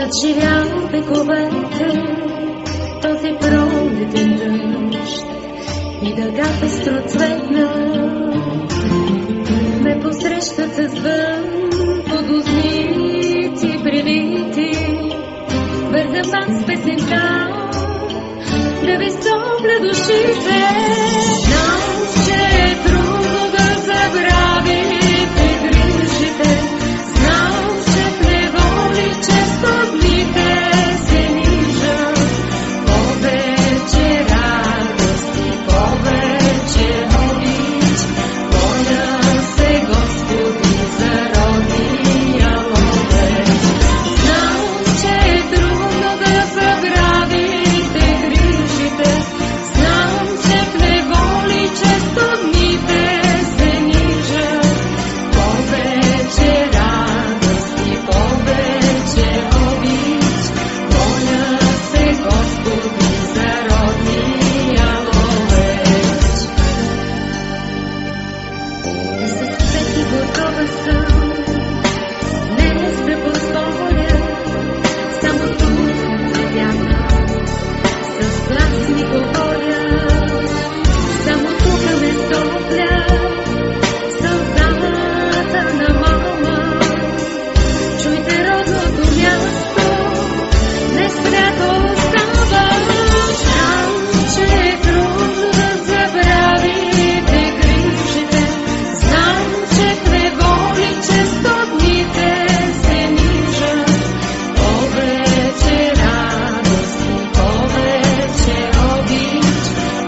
Над живял вековете този пролетен дъжд и дъгата строцветна ме посрещат с вън под узници прилити. Бързам пак с песента да ви стопля душите. Знам, че е трудно да забравите грижите. Знам, че в неволи често дните се нижат. Повече радост и повече обич. Моля се, Господи, за родния ловеч. Знам, че е трудно да забравите грижите. Знам, че в неволи често дните се нижат. Повече радост и повече обич. Моля се, Господи, за родния ловеч. С всеки готова съм днес да позволя само тук да бягна, с глас ми говоря, само тук ме стопля сълзата на мама. Чуйте родното място, днес свято става. Знам, че е трудно да забравите грижите. Знам, че в неволи често дните се нижат. Повече радост и повече обич.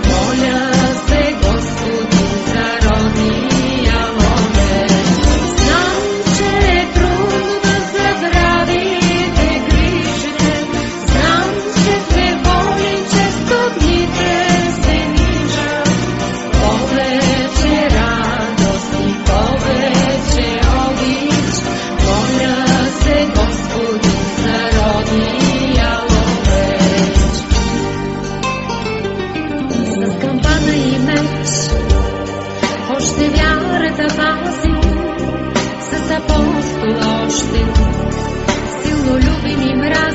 Моля се, Господи, за родния ловеч. Знам, че е трудно да забравите грижите. Знам, че в неволи често дните се нижат. Повече радост и повече обич. Моля се, Господи, за родния ловеч. С камбана и меч още вярата пази, с апостол още силно любим и мрак.